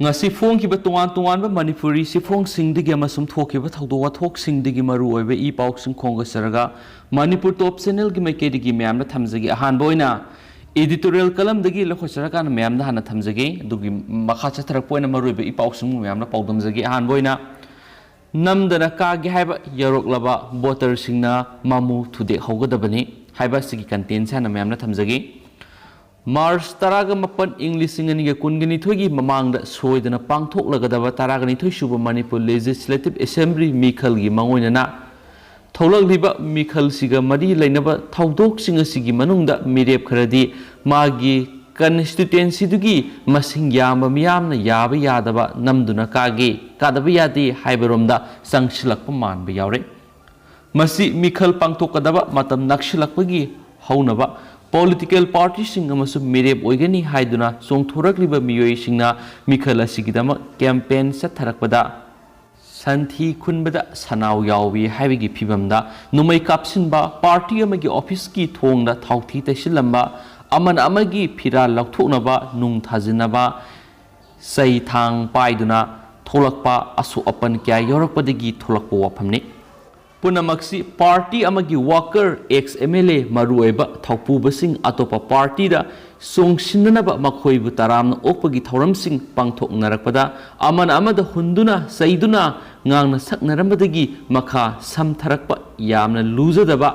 ngasi phongkiba tongan tongan ba manipuri sifong singdigi amasum thokiba thawdo wathok singdigi maru oiba I pauk sing khonga saraga manipur top channel gi makedigi myamna thamjagi ahan boina editorial kalam dagi lokhosara kan myamna hana thamjagi dugi makha chatharak poina maru oiba I pauk sing myamna pawdamjagi ahan boina namdana ka gi haiba yarok laba voter singna mamu thude hogadabani haiba sigi content sana myamna thamjagi March taraga mapan English singani kungani thogi mamangda soidana pangthok lagadaba taragani thoi suba Manipur Legislative Assembly mikhal gi mangoinana tholak liba mikhal siga mari lainaba thaudok singa sigi manungda mirep kharadi magi constituency dugi masing yamba miyamna yaba yadaba namduna kage kadaba yadi haibaromda sangsilakpa manba yawre masi mikhal pangthok kadaba matam nakshilakpagi haunaba political parties sing amasu mirep oigani haiduna songthorakliba miyoi singna mikhal asigidama campaign satharakpada santhi khunbada sanau yawi haibigi phibamda numai kapsinba party amagi office ki thongda thauthi taisilamba aman amagi phira laukthoknaba nung thajinaba sai thang paiduna tholakpa asu apan kya yorakpadagi tholakpa waphamni Punamaksi party amagi worker ex MLA marueba thaupu basing atopa party da songsinanaba makhoibu taramna okpagi thauram sing pangthok narakpada aman amada hunduna saiduna ngangna saknarambadagi makha samtharakpa yamna luzadaba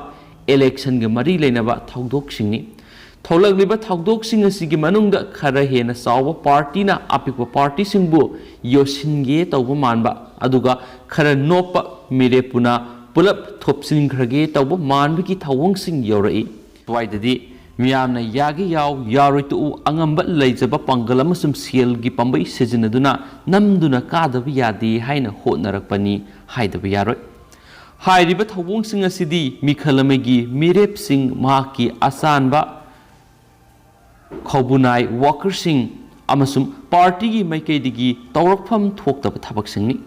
election ge mari leinaba thaudok singni tholagliba thaudok sing asigi manungda khara hena sawa party na apikwa party singbu yosinge tawba manba aduga khara nopa mirepuna pulap thopsin khrage tawba manbiki thawang sing yorai twaidadi miyamna yagi yaw yaroi tu angamba leijaba pangal amasum siel gi pambai sejinaduna namduna kadaba yadi haina hotnarakpani haidaba yaroi hairiba thawang sing asidi mikhalamegi mirep sing mahaki asanba khobunai worker sing amasum party gi maikeidigi tawrakpham thoktaba thabak singni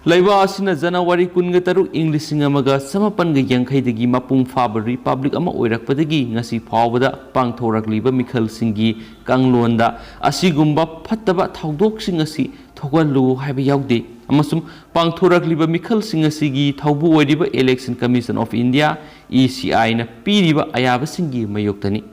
Laiba asina January 13 English singamaga samapan ga yangkhaidagi mapung faba republic ama oirakpadagi ngasi phawbada pangthorakliba mikhal singi kanglonda asigumba phattaba thaudok sing asi thogalu haiba yaude amasum pangthorakliba mikhal sing asigi thaubu oiriba Election Commission of India ECI na piriba ayaba singi mayoktani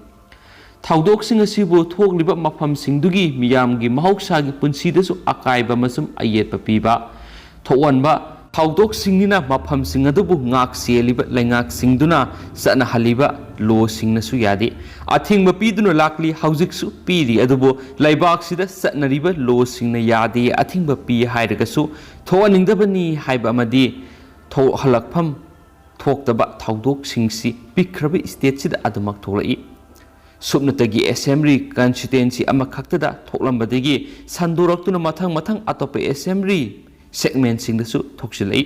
thaudok sing asibu thokliba mafam singdugi miyamgi mahoksagi punsidasu akaiba masum ayetpa piba Thokwanba thaudok singnina mafam sing adubu ngak seliba lengak singduna sana haliba lo singna su yadi athingba piduna lakli haujiksu piri adubu laibak sida satnariba lo singna yadi athingba pi hairagasu thoaningdabani haiba amadi tho halakpham thoktaba thaudok singsi pikraba state sida adumak tholai subnatagi assembly constituency ama khaktada thoklambadagi sandoraktuna mathang mathang atopa assembly segment sing dasu thoksilai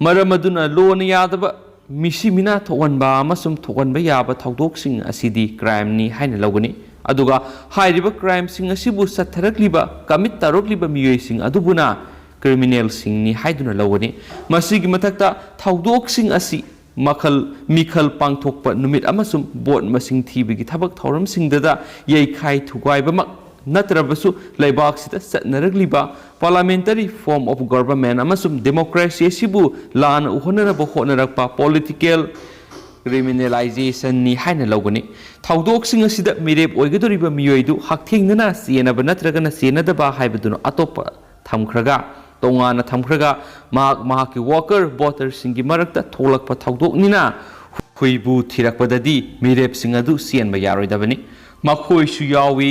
maramaduna lona yadaba misi mina thowanba amasum thowanba yaba thaudok sing asidi crime ni haina logani aduga hairiba crime sing asibu satharakliba commit tarokliba miyoi sing adubuna criminal sing ni haiduna logani masigi mathakta thaudok sing asi mikhal pangthokpa numit amasum bot masing thibigi thabak thoram singdada yeikhai thugaiba mak natrabasu laibak sita satnaragliba parliamentary form of government amasum democracy sibu lan uhonaraba honarakpa political criminalization ni haina logani thaudok sing asida mirep oigadoriba miyoidu hakthengna sienaba natragana sienadaba haibaduna atopa thamkhraga tongana thamkhraga mahaki worker voter singi marakta tholakpa thaudok nina huibu thirakpadadi mirep sing adu sienba yaroidabani makhoi su yawi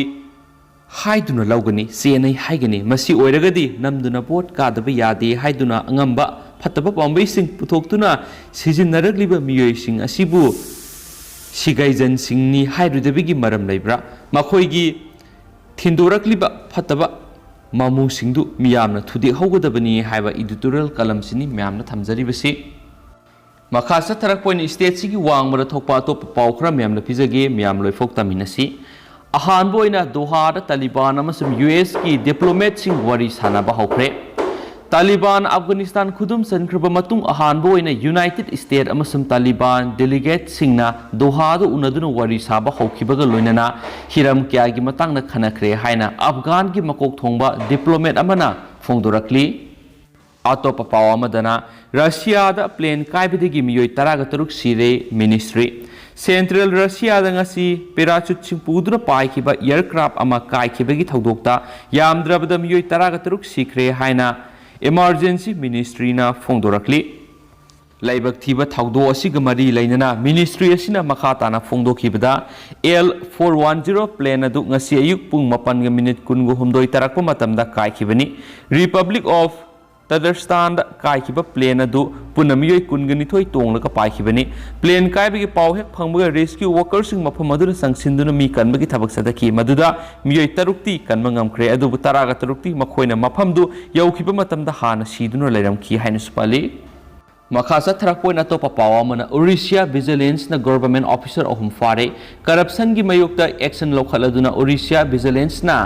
haiduna laugani senai haigani masi oiragadi namduna bot kadaba yade haiduna angamba phataba pambai sing puthoktuna sijinaragliba miyoi sing asibu sigaijan singni hairudabigi maram leibra makhoigi thindorakliba phataba mamu singdu miyamna thudi hogodabani haiba editorial kalam sini miyamna thamjaribasi makha satharak point state sigi wangmara thokpa top pawkhra miyamna pijage miyam loi fokta minasi ahanboina Doha da Taliban amasum US ki diplomat sing wari sanaba hokre Taliban Afghanistan खुदुम सनख्रबा मतुंग अहानबो ओइना United State अमसुम Taliban delegate सिंगना दोहाद उनदुना वरी साबा हौखिबगा लोइनना हिरम क्यागी मतंगना खनख्रे हाइना अफगान की मकोक थोंबा डिप्लोमेट अमना फोंदोरक्ली अतोप पाव अमदना रशियादा प्लेन कायबदगी मियोय 13 सिरे मिनिस्ट्री सेंट्रल रशियादा ngasi पैराचूट सिंपुदुना पाइखिबा एयरक्राफ्ट अमा कायखिबगी थौदोक्ता यामद्रबदा मियोय 13 सिखरे हाइना इमरजेंसी मिनिस्ट्री ना फोंदोरक्ली लाइबक थीबा थौदो असिग मरी लैनना मिनिस्ट्री असिना मखाताना फोंदोखिबदा L410 प्लेन अदु ngasi अयुक पुंग 9:19 तरकपा मतमदा कायखिबनी रिपब्लिक ऑफ तदरस्तान कायखिबा प्लेन अदु पुनमियोय 19 तोंगलका पाइखिबनी प्लेन कायबगी पाव हेक फंगबगा रेस्क्यू वर्कर्सिंग मफम अदुना संगसिंदुना मी कनबगी थबक सदकी मदुदा मियोय 3 कनबा ngamkhre अदुबु 13 मखोयना मफमदु यौखिबा मतमदा हाना सीदुना लैरमखी हाइना सुपाली मखा सथरपोइन अतोप पाव अमना ओडिशा विजिलेंस ना गवर्नमेंट ऑफिसर अहुम फारे करप्शन की मयोक्ता एक्शन लौखलदुना ओडिशा विजिलेंस ना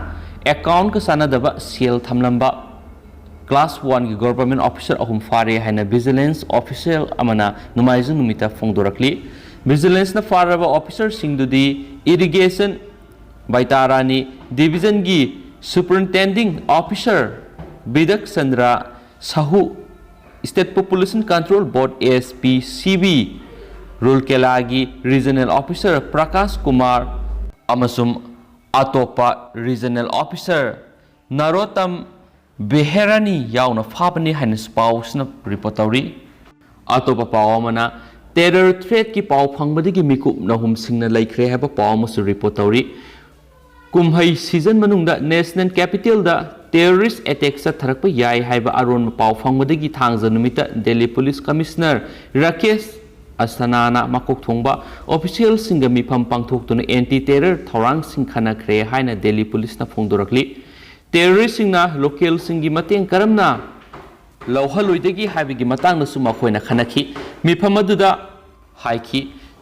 अकाउंट का सानदबा सेल थमलंबा क्लास 1 की गवर्नमेंट ऑफिसर अहुम फारे हैना विजिलेंस ऑफिसर अमना नुमाइजु नुमिता फोंदोरक्ली विजिलेंस ना फारबा ऑफिसर सिंगदुदी इरिगेशन बैतारानी डिवीजन की सुपरिटेंडिंग ऑफिसर बिदक Chandra Sahu state pollution control board ASPCB Rourkela की रीजनल ऑफिसर प्रकाश कुमार अमसुम अतोपा रीजनल ऑफिसर नरोत्तम बेहेरानी याउना फाबनी हाइनस पाउसना रिपोर्ट तौरी अतोपा पावमना टेरर थ्रेट की पाव फंगबदगी मिकुप नहुम सिंगना लैख्रे हैबा पावमसु रिपोर्ट तौरी कुमहै सीजन मनुंगदा नेशनल कैपिटल दा टेररिस्ट अटैक चथरप याय हाइबा अरोन पाव फंगबदगी थांगज नुमिता दिल्ली पुलिस कमिश्नर राकेश अस्थाना मकोक थोंबा ऑफिशियल सिंग मिफम पांगथोक्तुना एंटी टेरर थौरांग सिंग खनाख्रे हाइना दिल्ली पुलिस ना फोंदोरक्ली टेररिस्ट सिंगना लोकल सिंगी मतेंग करमना लौहलुइदगी हाइबगी मतंगनसु मखोयना खनखी मिफम अदुदा हाइखी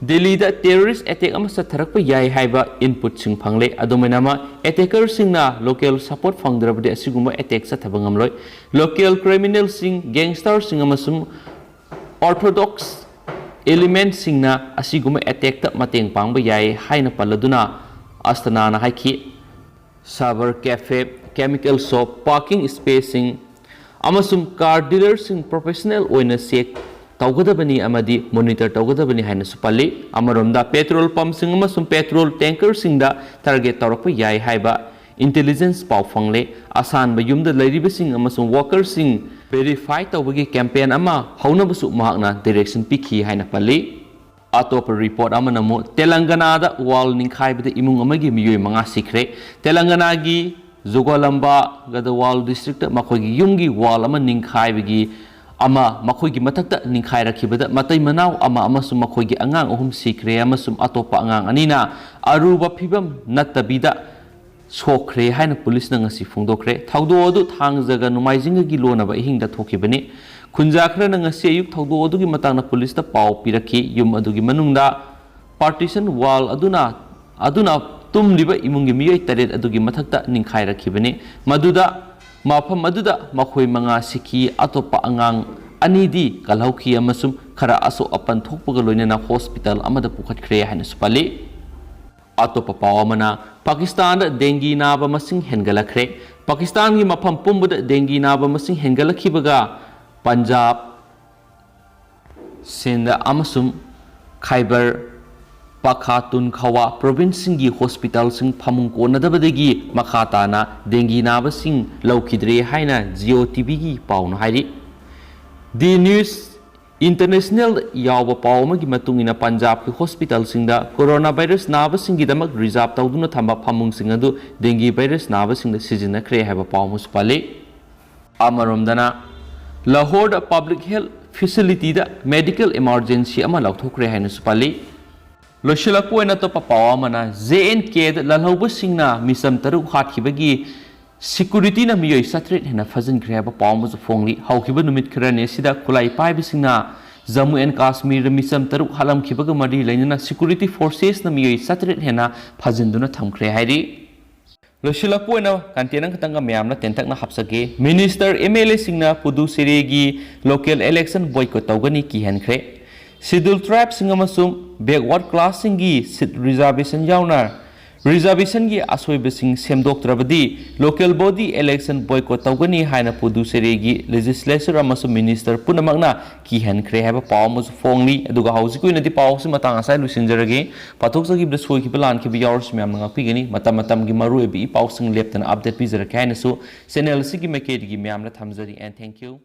दिल्ली दा टेररिस्ट अटैक अमा सथरप याय हाइबा इनपुट सिंग फंगले अदुमेनामा अटैकर सिंगना लोकल सपोर्ट फंगद्रबदि असिगुम्बा अटैक सथबंगमलोय लोकल क्रिमिनल सिंग गैंगस्टर सिंग अमसुम ऑर्थोडॉक्स एलिमेंट सिंगना असिगुम्बा अटैक ता मतेंग पांगबा याय हाइना पल्लदुना अस्तनाना हाइखी cyber cafe chemical shop parking स्पेसिंग अमसुम कार डीलर सिंग प्रोफेशनल ओइना चेक तौगदबनी अमदी मॉनिटर तौगदबनी हाइना सुपल्ली अमरोमदा पेट्रोल पंप सिंग अमसुम पेट्रोल टैंकर सिंगदा टारगेट तौरप याय हाइबा इंटेलिजेंस पाव फंगले आसान बयुमदा लैरिबसिंग अमसुम वर्कर सिंग वेरीफाई तौबगी कैंपेन अमा हौनबसु महाकना डायरेक्शन पिखी हाइना पल्ली अतोप रिपोर्ट अमनमु तेलंगाना दा वाल निखाइबदा इमुंग अमगी मियोय मंगा सिखरे तेलंगाना की जोगोलंबा गदवाल डिस्ट्रिक्ट मखोगी युंगी वाल अमा निखाइबगी अमा मखोगी मथक्ता निखाइ रखिबदा मतै मनाव अमा अमसु मखोगी अंगांग अहुम सिखरे अमसुम अतोपा अंगांग अनिना अरुबा फिबम नत्तबिदा सोखरे हाइना पुलिस नंगसी फोंदोखरे थौदो अदु थांगजगा नुमाइजिंगगी लोनबा इहिंगदा थोखिबनी खुंजाखरे नंगसी अयुक थौदो अदुगी मतांगना पुलिस ता पाव पिरखी युम अदुगी मनुंगदा पार्टीशन वाल अदुना तुमलिबा इमुंगी मियोय तरेत अदुगी मथक्ता निखाइ रखिबनी मदुदा माफम अदुदा मखोय मंगा सिखी अतोपा अंगांग अनिदी कलहौखी अमसुम खरा असो अपन थोकपगा लोइनना हॉस्पिटल अमदा पुखटख्रे हाइना सुपाली अतोपा पावमना पाकिस्तान डेंगी नाबा मसिंग हेनगलख्रे पाकिस्तान की मफम पुंबदा डेंगी नाबा मसिंग हेनगलखिबगा पंजाब सिंध अमसुम खैबर पाखातुनखवा प्रोविंस की हॉस्पिटल सिंग फमुंग कोनदबदगी मखाताना डेंगी नाबा सिंग लौखिद्रे हाइना जियो टीवी की पाउन हाइरि दी न्यूज इंटरनेशनल याव पावमगी मतुंगिना पंजाब की हॉस्पिटल सिंगदा कोरोना वायरस नाबा सिंगीदमक रिजर्व तौदुना थंबा फमुंग सिंग अदु डेंगी वायरस नाबा सिंगदा सिजिनख्रे हाइबा पावमुस पाले अमरोमदना Lahore public health facility medical emergency अमा लौथोखरे हाइना सुपाली लोशलपोइना तो पावमना JNK ललहौबसिंगना मिसम तरुक हाटखिबगी सिक्योरिटी ना मियोय सत्रेट हेना फजनख्रे हाइबा पावमुस फोंगली हौखिबा नुमित खरने सिदा खुलाई पाइबसिंगना जम्मू एंड कश्मीर मिसम तरुक हालमखिबगा मरी लैनना सिक्योरिटी फोर्सेस ना मियोय सत्रेट हेना फजनदुना थमख्रे हाइरि लोसिलकपोइना कंटेन खतंग मैम तेंतकना हापसगे मिनिस्टर एमएलए सिंगना पुदुचेरी लोकल इलेक्शन बॉयकॉट तौगनी किहनख्रे schedule tribe backward class seat reservation यावना रिजर्वेशन की असोइबसिंग सेमदोक्तरबदी लोकल बॉडी इलेक्शन बॉयकॉट तौगनी हाइना पुदुचेरी लेजिस्लेचर मिनिस्टर पुनमकना किहनख्रे है पाव फोंगली हौजिक पाव मतांग लुसिंजरगे पाथोक्चगिब सोइखिब लानखिब यावरस मैम ngakpigani matam gi maru ebi पाव लेप्तना अपडेट पीजरके चैनल से मैकेडी मैम थमजरी एंड थैंक यू।